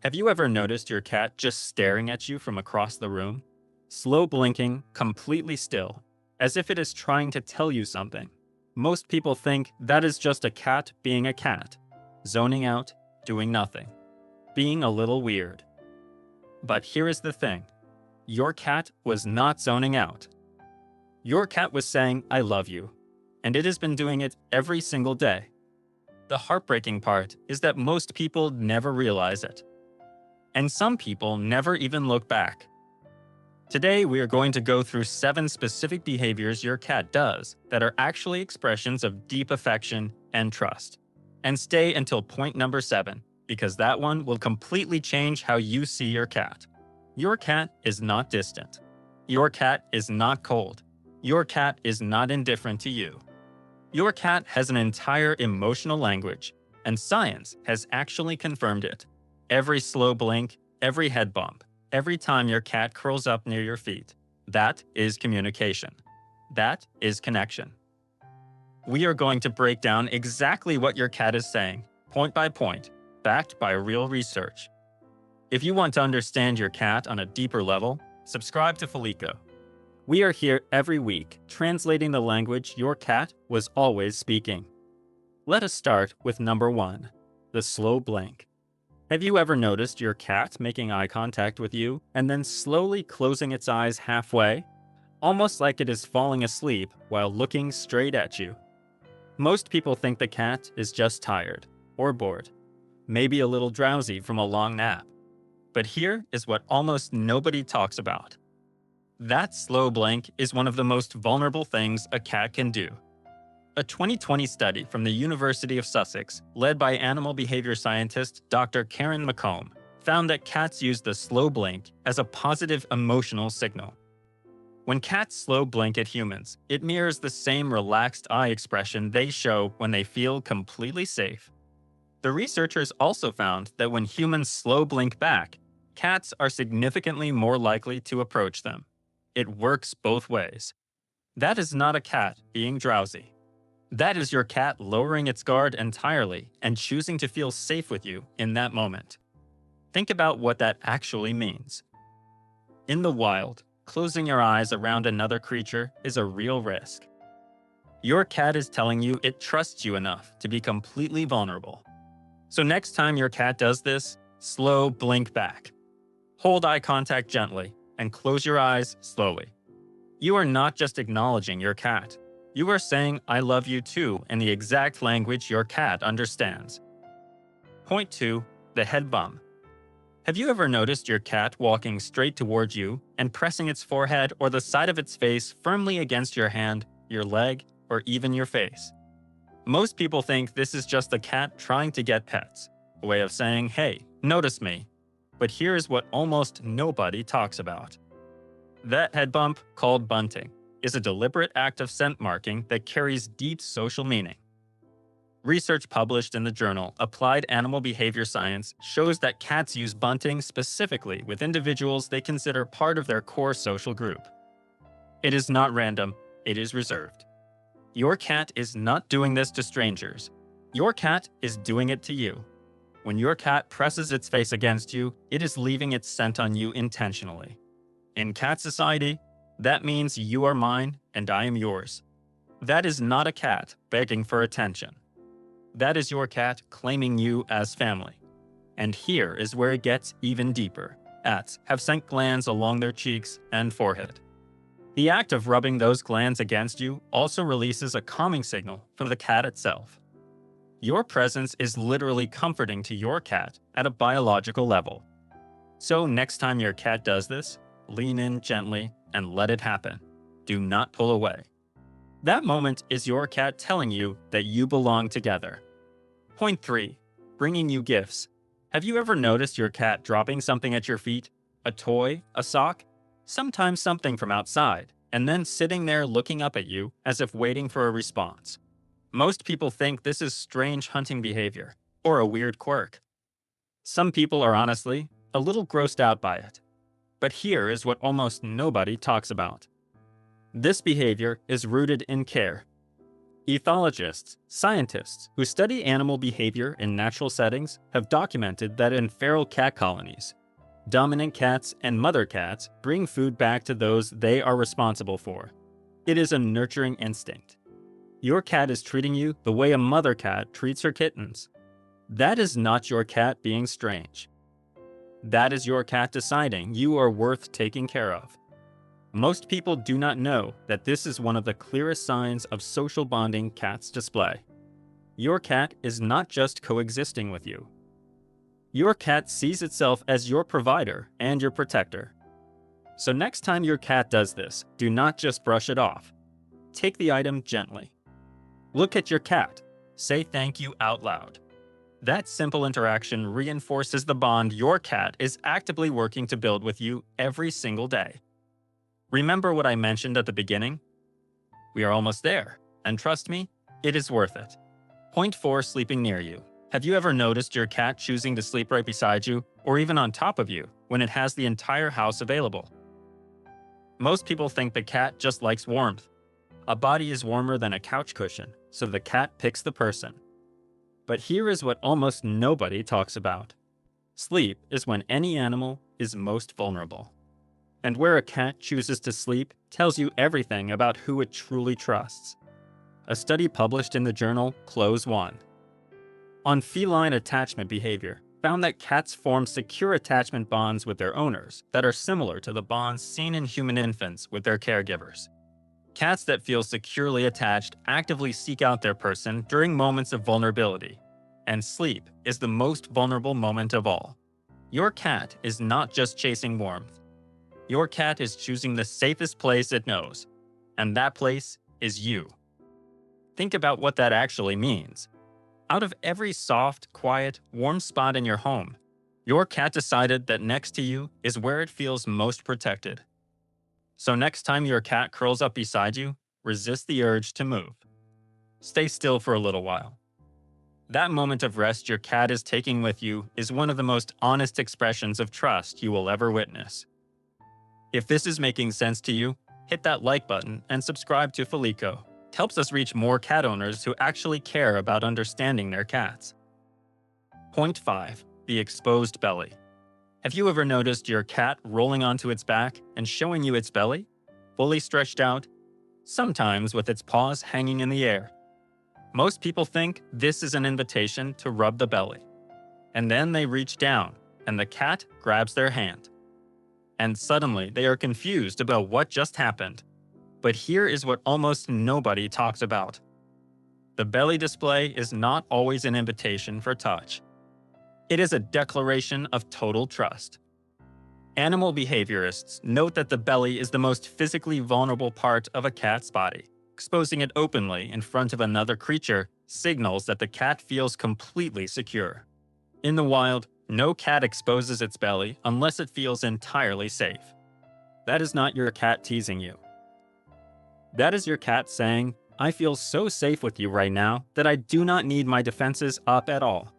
Have you ever noticed your cat just staring at you from across the room? Slow blinking, completely still, as if it is trying to tell you something. Most people think that is just a cat being a cat, zoning out, doing nothing, being a little weird. But here is the thing. Your cat was not zoning out. Your cat was saying, "I love you," and it has been doing it every single day. The heartbreaking part is that most people never realize it. And some people never even look back. Today, we are going to go through 7 specific behaviors your cat does that are actually expressions of deep affection and trust. And stay until point number 7, because that one will completely change how you see your cat. Your cat is not distant. Your cat is not cold. Your cat is not indifferent to you. Your cat has an entire emotional language, and science has actually confirmed it. Every slow blink, every head bump, every time your cat curls up near your feet, that is communication. That is connection. We are going to break down exactly what your cat is saying, point by point, backed by real research. If you want to understand your cat on a deeper level, subscribe to Felico. We are here every week, translating the language your cat was always speaking. Let us start with number 1, the slow blink. Have you ever noticed your cat making eye contact with you and then slowly closing its eyes halfway? Almost like it is falling asleep while looking straight at you. Most people think the cat is just tired or bored, maybe a little drowsy from a long nap. But here is what almost nobody talks about. That slow blink is one of the most vulnerable things a cat can do. A 2020 study from the University of Sussex, led by animal behavior scientist Dr. Karen McComb, found that cats use the slow blink as a positive emotional signal. When cats slow blink at humans, it mirrors the same relaxed eye expression they show when they feel completely safe. The researchers also found that when humans slow blink back, cats are significantly more likely to approach them. It works both ways. That is not a cat being drowsy. That is your cat lowering its guard entirely and choosing to feel safe with you in that moment. Think about what that actually means. In the wild, closing your eyes around another creature is a real risk. Your cat is telling you it trusts you enough to be completely vulnerable. So next time your cat does this, slow blink back. Hold eye contact gently and close your eyes slowly. You are not just acknowledging your cat. You are saying "I love you too" in the exact language your cat understands. Point 2, the head bump. Have you ever noticed your cat walking straight towards you and pressing its forehead or the side of its face firmly against your hand, your leg, or even your face? Most people think this is just a cat trying to get pets, a way of saying, "Hey, notice me." But here is what almost nobody talks about. That head bump, called bunting, is a deliberate act of scent marking that carries deep social meaning. Research published in the journal Applied Animal Behavior Science shows that cats use bunting specifically with individuals they consider part of their core social group. It is not random, it is reserved. Your cat is not doing this to strangers. Your cat is doing it to you. When your cat presses its face against you, it is leaving its scent on you intentionally. In cat society, that means you are mine and I am yours. That is not a cat begging for attention. That is your cat claiming you as family. And here is where it gets even deeper. Cats have scent glands along their cheeks and forehead. The act of rubbing those glands against you also releases a calming signal from the cat itself. Your presence is literally comforting to your cat at a biological level. So next time your cat does this, lean in gently and let it happen. Do not pull away. That moment is your cat telling you that you belong together. Point 3, bringing you gifts. Have you ever noticed your cat dropping something at your feet? A toy, a sock? Sometimes something from outside, and then sitting there looking up at you as if waiting for a response. Most people think this is strange hunting behavior, or a weird quirk. Some people are honestly a little grossed out by it. But here is what almost nobody talks about. This behavior is rooted in care. Ethologists, scientists who study animal behavior in natural settings, have documented that in feral cat colonies, dominant cats and mother cats bring food back to those they are responsible for. It is a nurturing instinct. Your cat is treating you the way a mother cat treats her kittens. That is not your cat being strange. That is your cat deciding you are worth taking care of. Most people do not know that this is one of the clearest signs of social bonding cats display. Your cat is not just coexisting with you. Your cat sees itself as your provider and your protector. So next time your cat does this, do not just brush it off. Take the item gently. Look at your cat. Say thank you out loud. That simple interaction reinforces the bond your cat is actively working to build with you every single day. Remember what I mentioned at the beginning? We are almost there, and trust me, it is worth it. Point 4. Sleeping near you. Have you ever noticed your cat choosing to sleep right beside you, or even on top of you, when it has the entire house available? Most people think the cat just likes warmth. A body is warmer than a couch cushion, so the cat picks the person. But here is what almost nobody talks about. Sleep is when any animal is most vulnerable. And where a cat chooses to sleep tells you everything about who it truly trusts. A study published in the journal Close One on feline attachment behavior found that cats form secure attachment bonds with their owners that are similar to the bonds seen in human infants with their caregivers. Cats that feel securely attached actively seek out their person during moments of vulnerability, and sleep is the most vulnerable moment of all. Your cat is not just chasing warmth. Your cat is choosing the safest place it knows, and that place is you. Think about what that actually means. Out of every soft, quiet, warm spot in your home, your cat decided that next to you is where it feels most protected. So next time your cat curls up beside you, resist the urge to move. Stay still for a little while. That moment of rest your cat is taking with you is one of the most honest expressions of trust you will ever witness. If this is making sense to you, hit that like button and subscribe to Felico. It helps us reach more cat owners who actually care about understanding their cats. Point 5. The exposed belly. Have you ever noticed your cat rolling onto its back and showing you its belly? Fully stretched out, sometimes with its paws hanging in the air. Most people think this is an invitation to rub the belly. And then they reach down, and the cat grabs their hand. And suddenly they are confused about what just happened. But here is what almost nobody talks about. The belly display is not always an invitation for touch. It is a declaration of total trust. Animal behaviorists note that the belly is the most physically vulnerable part of a cat's body. Exposing it openly in front of another creature signals that the cat feels completely secure. In the wild, no cat exposes its belly unless it feels entirely safe. That is not your cat teasing you. That is your cat saying, "I feel so safe with you right now that I do not need my defenses up at all."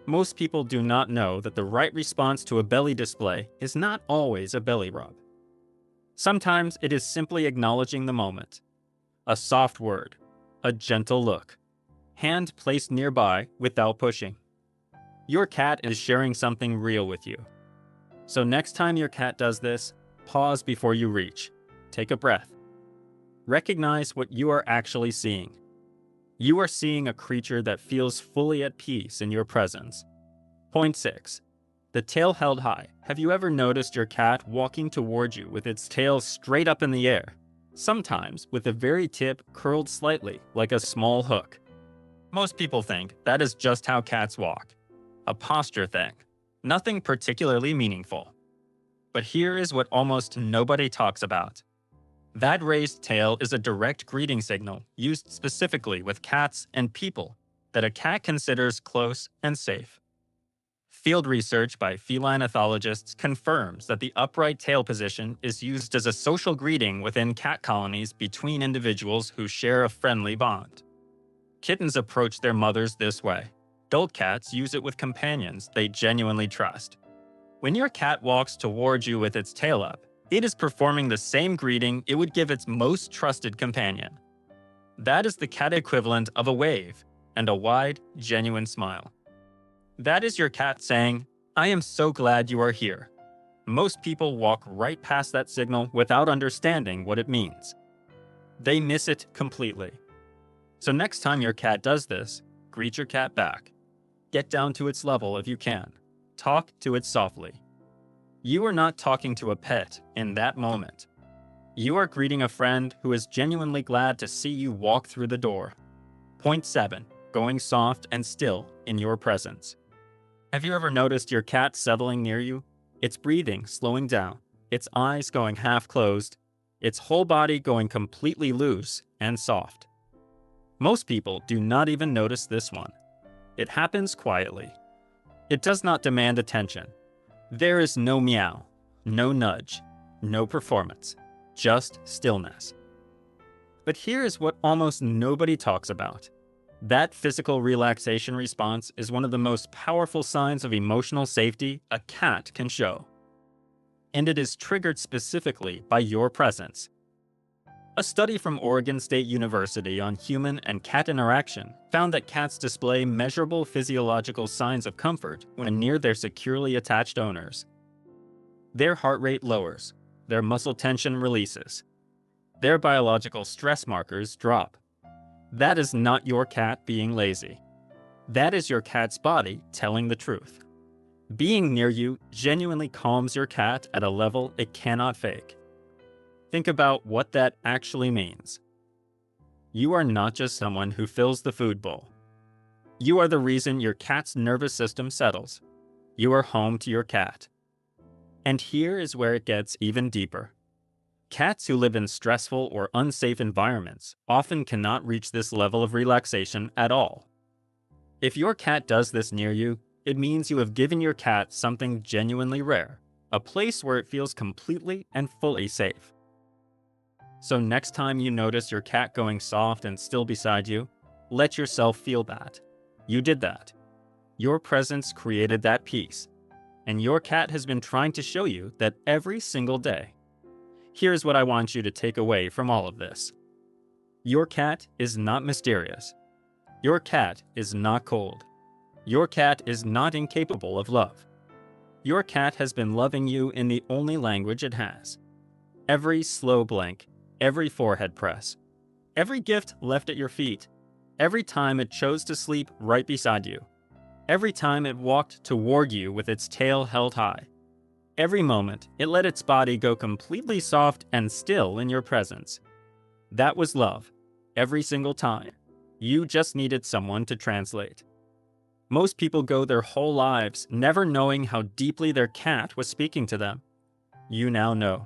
Most people do not know that the right response to a belly display is not always a belly rub. Sometimes it is simply acknowledging the moment. A soft word, a gentle look, hand placed nearby without pushing. Your cat is sharing something real with you. So next time your cat does this, pause before you reach. Take a breath. Recognize what you are actually seeing. You are seeing a creature that feels fully at peace in your presence. Point 6. The tail held high. Have you ever noticed your cat walking towards you with its tail straight up in the air? Sometimes with the very tip curled slightly like a small hook. Most people think that is just how cats walk. A posture thing. Nothing particularly meaningful. But here is what almost nobody talks about. That raised tail is a direct greeting signal used specifically with cats and people that a cat considers close and safe. Field research by feline ethologists confirms that the upright tail position is used as a social greeting within cat colonies between individuals who share a friendly bond. Kittens approach their mothers this way. Adult cats use it with companions they genuinely trust. When your cat walks towards you with its tail up, it is performing the same greeting it would give its most trusted companion. That is the cat equivalent of a wave and a wide, genuine smile. That is your cat saying, "I am so glad you are here." Most people walk right past that signal without understanding what it means. They miss it completely. So next time your cat does this, greet your cat back. Get down to its level if you can. Talk to it softly. You are not talking to a pet in that moment. You are greeting a friend who is genuinely glad to see you walk through the door. Point 7. Going soft and still in your presence. Have you ever noticed your cat settling near you? Its breathing slowing down, its eyes going half closed, its whole body going completely loose and soft. Most people do not even notice this one. It happens quietly. It does not demand attention. There is no meow, no nudge, no performance, just stillness. But here is what almost nobody talks about. That physical relaxation response is one of the most powerful signs of emotional safety a cat can show. And it is triggered specifically by your presence. A study from Oregon State University on human and cat interaction found that cats display measurable physiological signs of comfort when near their securely attached owners. Their heart rate lowers, their muscle tension releases, their biological stress markers drop. That is not your cat being lazy. That is your cat's body telling the truth. Being near you genuinely calms your cat at a level it cannot fake. Think about what that actually means. You are not just someone who fills the food bowl. You are the reason your cat's nervous system settles. You are home to your cat. And here is where it gets even deeper. Cats who live in stressful or unsafe environments often cannot reach this level of relaxation at all. If your cat does this near you, it means you have given your cat something genuinely rare, a place where it feels completely and fully safe. So next time you notice your cat going soft and still beside you, let yourself feel that. You did that. Your presence created that peace, and your cat has been trying to show you that every single day. Here's what I want you to take away from all of this. Your cat is not mysterious. Your cat is not cold. Your cat is not incapable of love. Your cat has been loving you in the only language it has. Every slow blink, every forehead press, every gift left at your feet, every time it chose to sleep right beside you, every time it walked toward you with its tail held high. Every moment, it let its body go completely soft and still in your presence. That was love. Every single time. You just needed someone to translate. Most people go their whole lives never knowing how deeply their cat was speaking to them. You now know.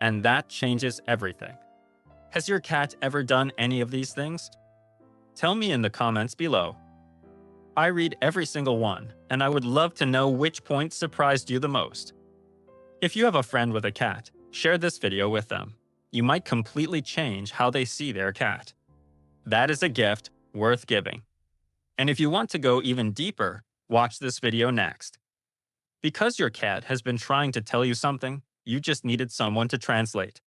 And that changes everything. Has your cat ever done any of these things? Tell me in the comments below. I read every single one, and I would love to know which points surprised you the most. If you have a friend with a cat, share this video with them. You might completely change how they see their cat. That is a gift worth giving. And if you want to go even deeper, watch this video next. Because your cat has been trying to tell you something, you just needed someone to translate.